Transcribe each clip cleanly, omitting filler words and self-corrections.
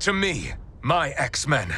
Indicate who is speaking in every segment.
Speaker 1: To me, my X-Men.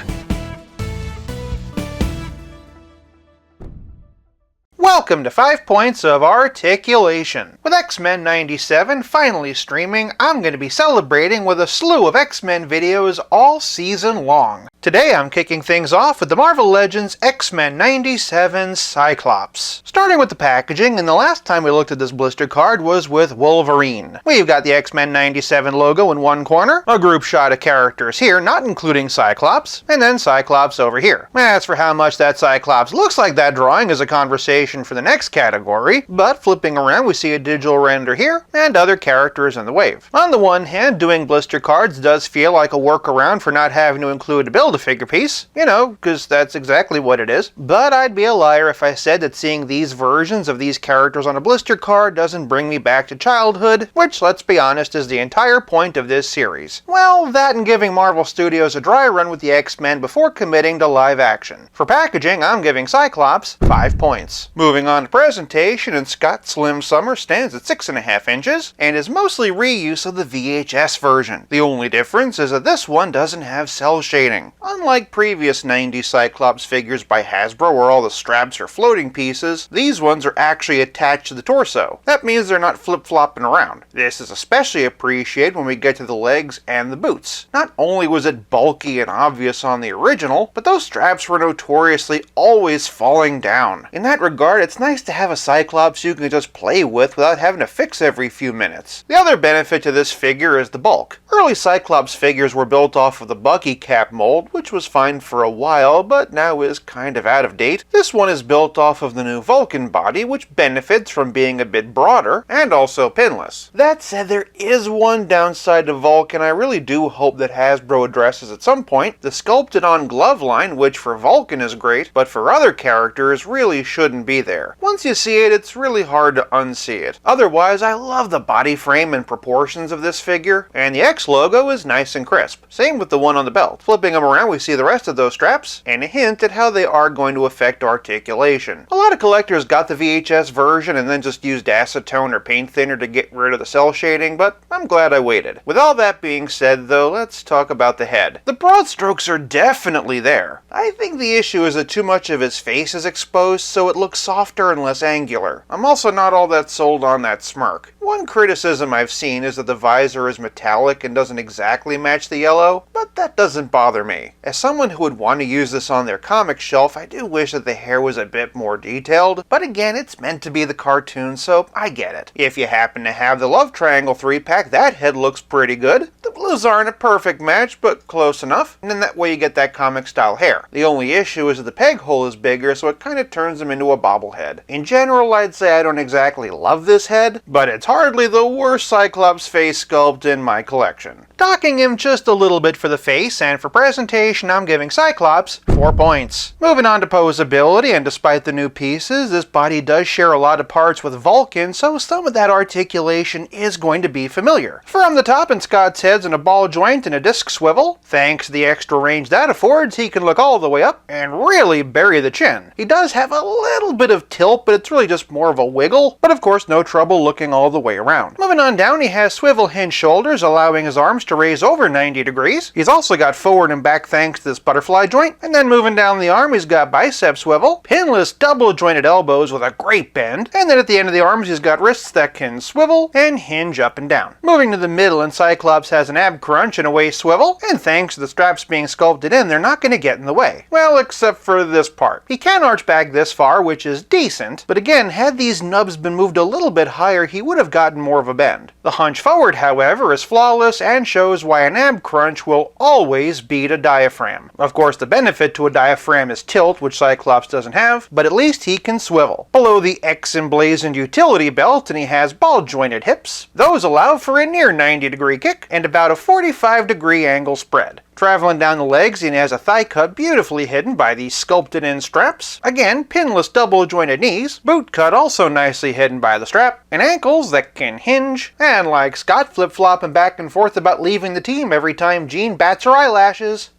Speaker 2: Welcome to 5 Points of Articulation. With X-Men 97 finally streaming, I'm going to be celebrating with a slew of X-Men videos all season long. Today I'm kicking things off with the Marvel Legends X-Men 97 Cyclops. Starting with the packaging, and the last time we looked at this blister card was with Wolverine. We've got the X-Men 97 logo in one corner, a group shot of characters here, not including Cyclops, and then Cyclops over here. As for how much that Cyclops looks like that drawing is a conversation for the next category, but flipping around we see a digital render here, and other characters in the wave. On the one hand, doing blister cards does feel like a workaround for not having to include a Build-A-Figure piece, because that's exactly what it is, but I'd be a liar if I said that seeing these versions of these characters on a blister card doesn't bring me back to childhood, which, let's be honest, is the entire point of this series. Well, that and giving Marvel Studios a dry run with the X-Men before committing to live action. For packaging, I'm giving Cyclops 5 points. Moving on to presentation, and Scott's Slim Summer stands at 6.5 inches, and is mostly reuse of the VHS version. The only difference is that this one doesn't have cell shading. Unlike previous 90s Cyclops figures by Hasbro where all the straps are floating pieces, these ones are actually attached to the torso. That means they're not flip-flopping around. This is especially appreciated when we get to the legs and the boots. Not only was it bulky and obvious on the original, but those straps were notoriously always falling down. In that regard, it's nice to have a Cyclops you can just play with without having to fix every few minutes. The other benefit to this figure is the bulk. Early Cyclops figures were built off of the Bucky cap mold, which was fine for a while, but now is kind of out of date. This one is built off of the new Vulcan body, which benefits from being a bit broader, and also pinless. That said, there is one downside to Vulcan I really do hope that Hasbro addresses at some point: the sculpted on glove line, which for Vulcan is great, but for other characters really shouldn't be there. Once you see it, it's really hard to unsee it. Otherwise, I love the body frame and proportions of this figure, and the X logo is nice and crisp. Same with the one on the belt. Flipping them around, we see the rest of those straps, and a hint at how they are going to affect articulation. A lot of collectors got the VHS version and then just used acetone or paint thinner to get rid of the cell shading, but I'm glad I waited. With all that being said though, let's talk about the head. The broad strokes are definitely there. I think the issue is that too much of his face is exposed, so it looks softer and less angular. I'm also not all that sold on that smirk. One criticism I've seen is that the visor is metallic and doesn't exactly match the yellow, but that doesn't bother me. As someone who would want to use this on their comic shelf, I do wish that the hair was a bit more detailed, but again, it's meant to be the cartoon, so I get it. If you happen to have the Love Triangle 3-pack, that head looks pretty good. The blues aren't a perfect match, but close enough, and then that way you get that comic style hair. The only issue is that the peg hole is bigger, so it kind of turns him into a bobblehead. In general, I'd say I don't exactly love this head, but it's hardly the worst Cyclops face sculpt in my collection. Docking him just a little bit for the face, and for presentation I'm giving Cyclops 4 points. Moving on to posability, and despite the new pieces, this body does share a lot of parts with Vulcan, so some of that articulation is going to be familiar. From the top, and Scott's head's in a ball joint and a disc swivel. Thanks to the extra range that affords, he can look all the way up and really bury the chin. He does have a little bit of tilt, but it's really just more of a wiggle, but of course no trouble looking all the way around. Moving on down, he has swivel hinge shoulders, allowing his arms to raise over 90 degrees. He's also got forward and back thanks to this butterfly joint, and then moving down the arm he's got bicep swivel, pinless double jointed elbows with a great bend, and then at the end of the arms he's got wrists that can swivel and hinge up and down. Moving to the middle, and Cyclops has an ab crunch and a waist swivel, and thanks to the straps being sculpted in, they're not going to get in the way. Well, except for this part. He can arch back this far, which is decent, but again, had these nubs been moved a little bit higher, he would have gotten more of a bend. The hunch forward, however, is flawless and shows why an ab crunch will always beat a diaphragm. Of course, the benefit to a diaphragm is tilt, which Cyclops doesn't have, but at least he can swivel. Below the X emblazoned utility belt, and he has ball-jointed hips. Those allow for a near 90-degree kick and about a 45-degree angle spread. Traveling down the legs, he has a thigh cut beautifully hidden by these sculpted-in straps. Again, pinless double-jointed knees. Boot cut also nicely hidden by the strap. And ankles that can hinge. And like Scott, flip-flopping back and forth about leaving the team every time Jean bats her eyelashes.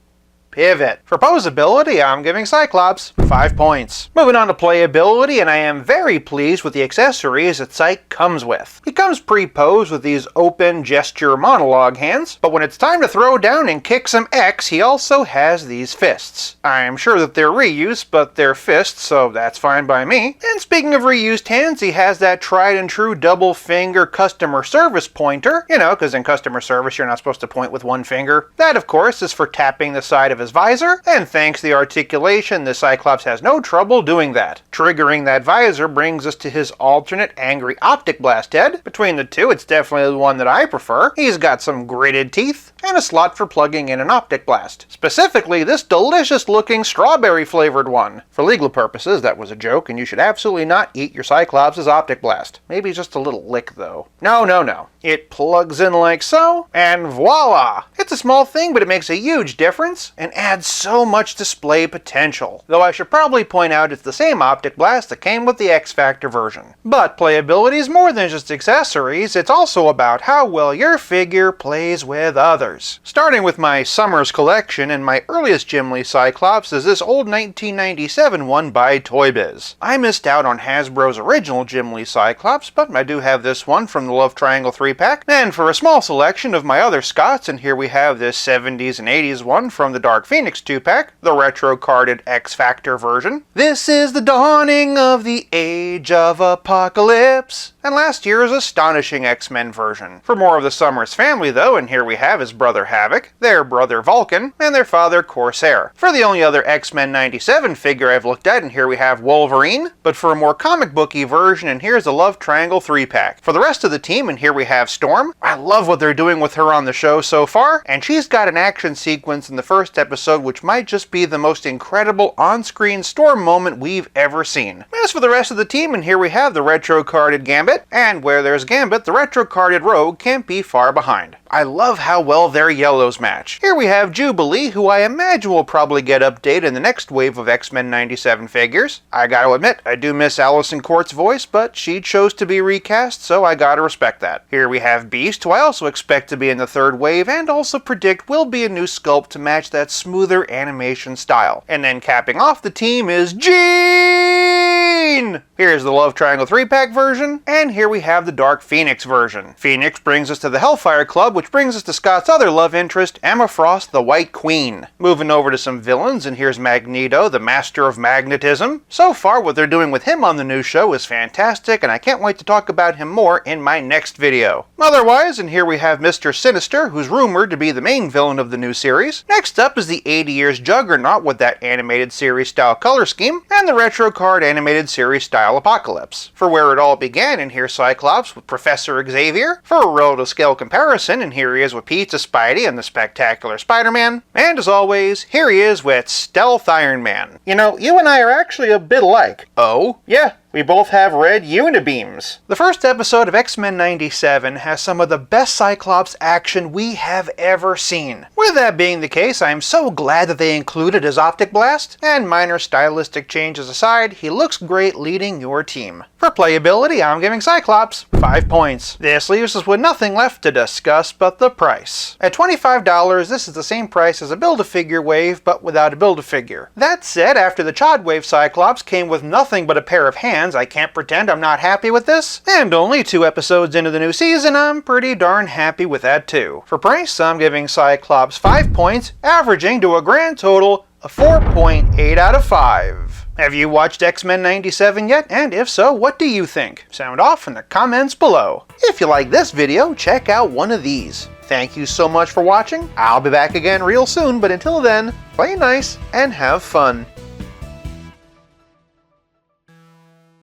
Speaker 2: pivot. For posability, I'm giving Cyclops 5 points. Moving on to playability, and I am very pleased with the accessories that Cyc comes with. He comes pre-posed with these open gesture monologue hands, but when it's time to throw down and kick some X, he also has these fists. I'm sure that they're reused, but they're fists, so that's fine by me. And speaking of reused hands, he has that tried and true double finger customer service pointer. You know, because in customer service you're not supposed to point with one finger. That, of course, is for tapping the side of his visor, and thanks to the articulation, the Cyclops has no trouble doing that. Triggering that visor brings us to his alternate angry optic blast head. Between the two, it's definitely the one that I prefer. He's got some gritted teeth and a slot for plugging in an optic blast. Specifically, this delicious looking strawberry flavored one. For legal purposes, that was a joke, and you should absolutely not eat your Cyclops' optic blast. Maybe just a little lick though. No. It plugs in like so, and voila! It's a small thing, but it makes a huge difference and adds so much display potential. Though I should probably point out it's the same optic blast that came with the X Factor version. But playability is more than just accessories, it's also about how well your figure plays with others. Starting with my Summers collection, and my earliest Jim Lee Cyclops is this old 1997 one by Toy Biz. I missed out on Hasbro's original Jim Lee Cyclops, but I do have this one from the Love Triangle 3-pack. And for a small selection of my other Scotts, and here we have this 70s and 80s one from the Dark Phoenix 2-pack, the retro carded X Factor version. This is the dawning of the Age of Apocalypse, and last year's astonishing X-Men version. For more of the Summers family though, and here we have his brother Havoc, their brother Vulcan, and their father Corsair. For the only other X-Men 97 figure I've looked at, and here we have Wolverine, but for a more comic booky version, and here's the Love Triangle 3-pack. For the rest of the team, and here we have Storm. I love what they're doing with her on the show so far, and she's got an action sequence in the first episode which might just be the most incredible on-screen Storm moment we've ever seen. As for the rest of the team, and here we have the retro carded Gambit, and where there's Gambit, the retro carded Rogue can't be far behind. I love how well their yellows match. Here we have Jubilee, who I imagine will probably get updated in the next wave of X-Men 97 figures. I gotta admit, I do miss Allison Court's voice, but she chose to be recast, so I gotta respect that. Here we have Beast, who I also expect to be in the third wave, and also predict will be a new sculpt to match that smoother animation style. And then capping off the team is Jean! Here's the Love Triangle 3-pack version, and here we have the Dark Phoenix version. Phoenix brings us to the Hellfire Club, which brings us to Scott's other love interest, Emma Frost, the White Queen. Moving over to some villains, and here's Magneto, the Master of Magnetism. So far, what they're doing with him on the new show is fantastic, and I can't wait to talk about him more in my next video. Otherwise, and here we have Mr. Sinister, who's rumored to be the main villain of the new series. Next up is the 80 Years Juggernaut with that animated series style color scheme, and the retro card animated series style Apocalypse. For where it all began, and here's Cyclops with Professor Xavier. For a relative scale comparison, and here he is with Pizza Spidey and the Spectacular Spider-Man. And as always, here he is with Stealth Iron Man. You know, you and I are actually a bit alike. Oh? Yeah. We both have red unibeams. The first episode of X-Men 97 has some of the best Cyclops action we have ever seen. With that being the case, I am so glad that they included his optic blast, and minor stylistic changes aside, he looks great leading your team. For playability, I'm giving Cyclops 5 points. This leaves us with nothing left to discuss but the price. At $25, this is the same price as a Build-A-Figure wave, but without a Build-A-Figure. That said, after the Chod Wave Cyclops came with nothing but a pair of hands, I can't pretend I'm not happy with this. And only 2 episodes into the new season, I'm pretty darn happy with that too. For price, I'm giving Cyclops 5 points, averaging to a grand total of 4.8 out of 5. Have you watched X-Men 97 yet? And if so, what do you think? Sound off in the comments below. If you like this video, check out one of these. Thank you so much for watching. I'll be back again real soon, but until then, play nice and have fun.